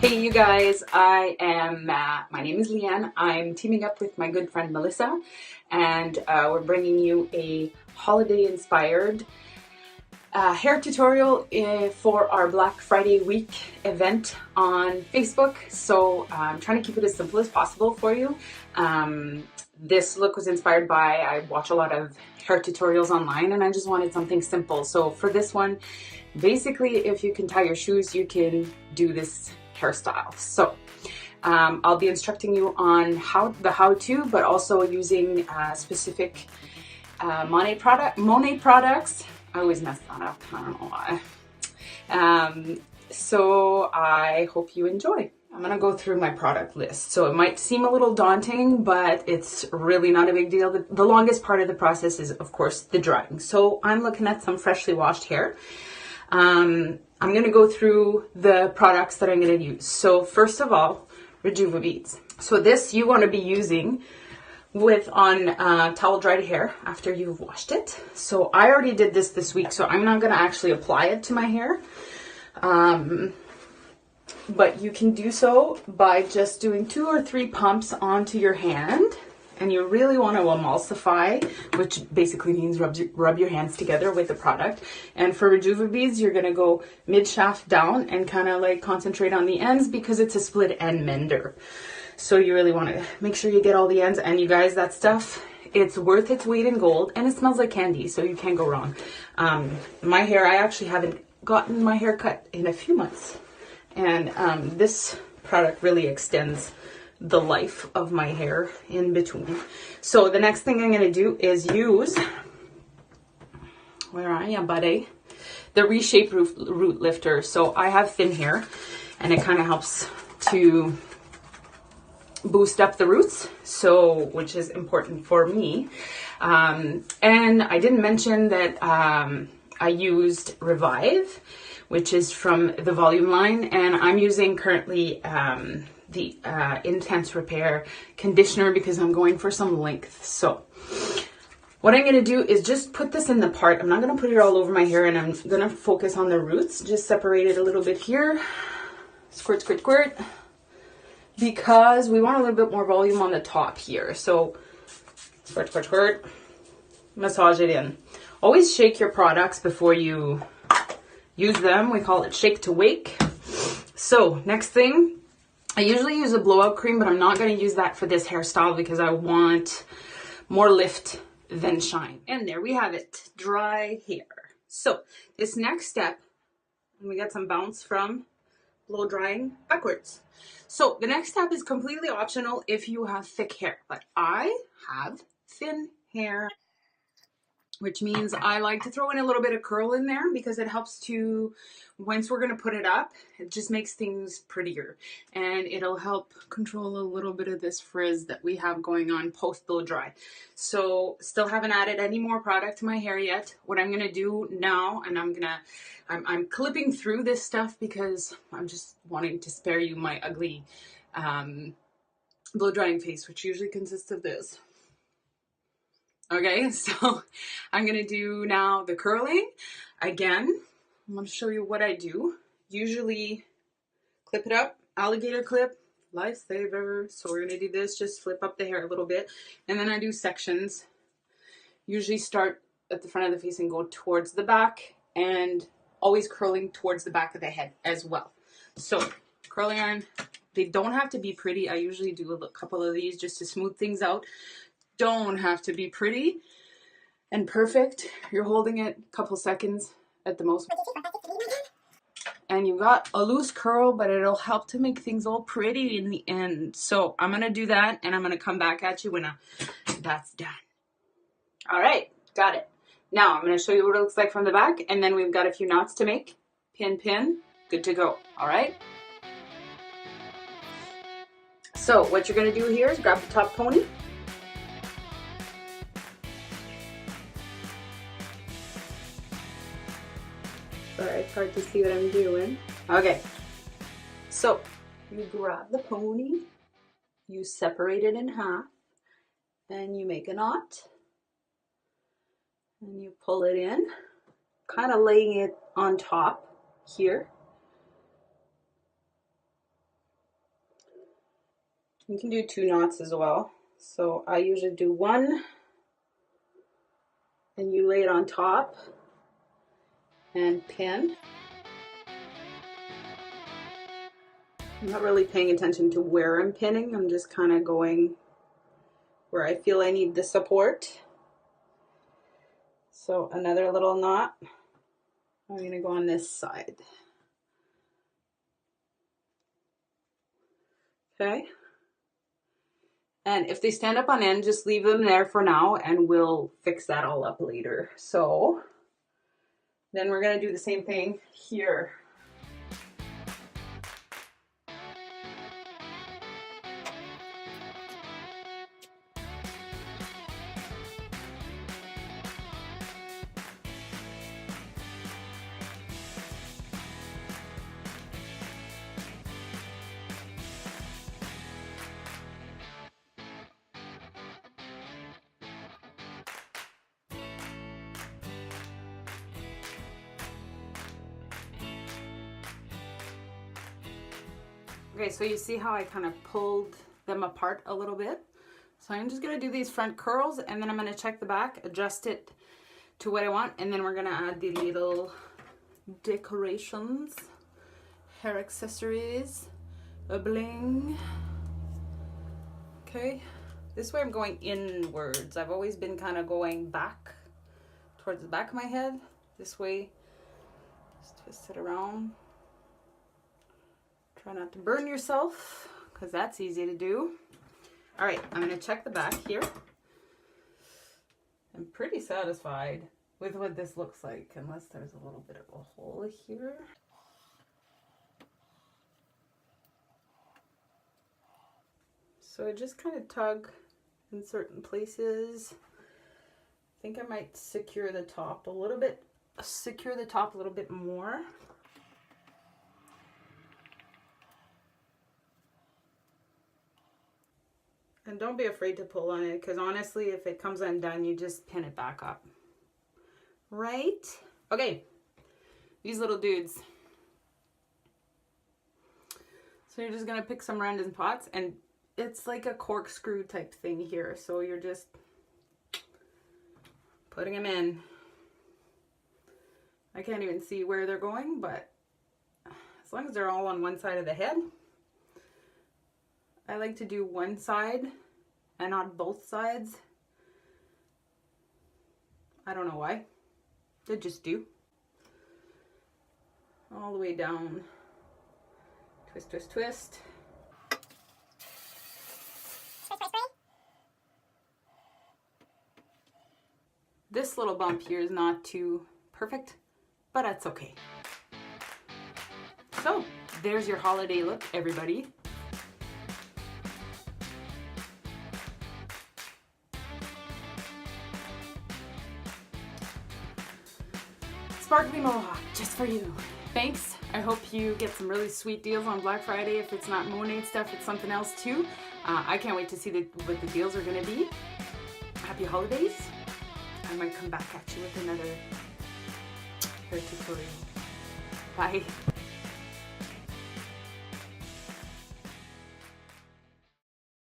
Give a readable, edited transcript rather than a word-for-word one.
Hey you guys, my name is Lyanne. I'm teaming up with my good friend Melissa, and we're bringing you a holiday inspired hair tutorial for our Black Friday week event on Facebook. So I'm trying to keep it as simple as possible for you. This look was inspired by, I watch a lot of hair tutorials online and I just wanted something simple. So for this one, basically if you can tie your shoes, you can do this hairstyle. So I'll be instructing you on how-to, but also using specific Monat products. I always mess that up, I don't know why. So I hope you enjoy. I'm gonna go through my product list. So it might seem a little daunting, but it's really not a big deal. The longest part of the process is, of course, the drying. So I'm looking at some freshly washed hair. I'm gonna go through the products that I'm gonna use. So first of all, rejuvenate. So this you wanna be using on towel dried hair after you've washed it. So I already did this week, so I'm not gonna actually apply it to my hair. But you can do so by just doing 2 or 3 pumps onto your hand, and you really want to emulsify, which basically means rub your hands together with the product. And for Rejuvebeads, you're going to go mid-shaft down and kind of like concentrate on the ends because it's a split end mender. So you really want to make sure you get all the ends. And you guys, that stuff, it's worth its weight in gold, and it smells like candy, so you can't go wrong. My hair, I actually haven't gotten my hair cut in a few months. And this product really extends the life of my hair in between. So the next thing I'm going to do is use, where are you, buddy? The Reshape Root Lifter. So I have thin hair, and it kind of helps to boost up the roots, so which is important for me. And I didn't mention that I used Revive, which is from the volume line, and I'm using currently the Intense Repair conditioner because I'm going for some length. So what I'm gonna do is just put this in the part. I'm not gonna put it all over my hair, and I'm gonna focus on the roots. Just separate it a little bit here. Squirt, squirt, squirt. Because we want a little bit more volume on the top here. So squirt, squirt, squirt. Massage it in. Always shake your products before you use them. We call it shake to wake. So next thing, I usually use a blowout cream, but I'm not going to use that for this hairstyle because I want more lift than shine. And there we have it, dry hair. So this next step, we got some bounce from blow drying backwards. So the next step is completely optional if you have thick hair, but I have thin hair, which means I like to throw in a little bit of curl in there because it helps to, once we're going to put it up, it just makes things prettier, and it'll help control a little bit of this frizz that we have going on post blow dry. So still haven't added any more product to my hair yet. What I'm going to do now, and I'm clipping through this stuff because I'm just wanting to spare you my ugly blow drying face, which usually consists of this. Okay, so I'm gonna do now the curling. Again, I'm gonna show you what I do. Usually clip it up, alligator clip, lifesaver. So we're gonna do this, just flip up the hair a little bit. And then I do sections. Usually start at the front of the face and go towards the back, and always curling towards the back of the head as well. So curling iron, they don't have to be pretty. I usually do a couple of these just to smooth things out. Don't have to be pretty and perfect. You're holding it a couple seconds at the most. And you got a loose curl, but it'll help to make things all pretty in the end. So I'm going to do that, and I'm going to come back at you when that's done. All right, got it. Now I'm going to show you what it looks like from the back, and then we've got a few knots to make. Pin, pin, good to go. All right. So what you're going to do here is grab the top pony. Sorry, it's hard to see what I'm doing. Okay, so you grab the pony, you separate it in half, and you make a knot, and you pull it in, kind of laying it on top here. You can do 2 knots as well. So I usually do 1, and you lay it on top and pin. I'm not really paying attention to where I'm pinning. I'm just kind of going where I feel I need the support. So another little knot. I'm going to go on this side. Okay. And if they stand up on end, just leave them there for now and we'll fix that all up later. So then we're going to do the same thing here. Okay, so you see how I kind of pulled them apart a little bit? So I'm just gonna do these front curls and then I'm gonna check the back, adjust it to what I want, and then we're gonna add the little decorations, hair accessories, a bling. Okay, this way I'm going inwards. I've always been kind of going back, towards the back of my head. This way, just twist it around. Try not to burn yourself, because that's easy to do. All right, I'm going to check the back here. I'm pretty satisfied with what this looks like, unless there's a little bit of a hole here. So I just kind of tug in certain places. I think I might secure the top a little bit more. And don't be afraid to pull on it, because honestly, if it comes undone, you just pin it back up. Right? Okay, these little dudes. So you're just gonna pick some random pots, and it's like a corkscrew type thing here. So you're just putting them in. I can't even see where they're going, but as long as they're all on one side of the head. I like to do one side and not both sides. I don't know why. I just do. All the way down. Twist, twist, twist. This little bump here is not too perfect, but that's okay. So, there's your holiday look, everybody. Sparkly Mohawk, just for you. Thanks. I hope you get some really sweet deals on Black Friday. If it's not Monat stuff, it's something else too. I can't wait to see what the deals are going to be. Happy holidays. I might come back at you with another hair tutorial. Bye.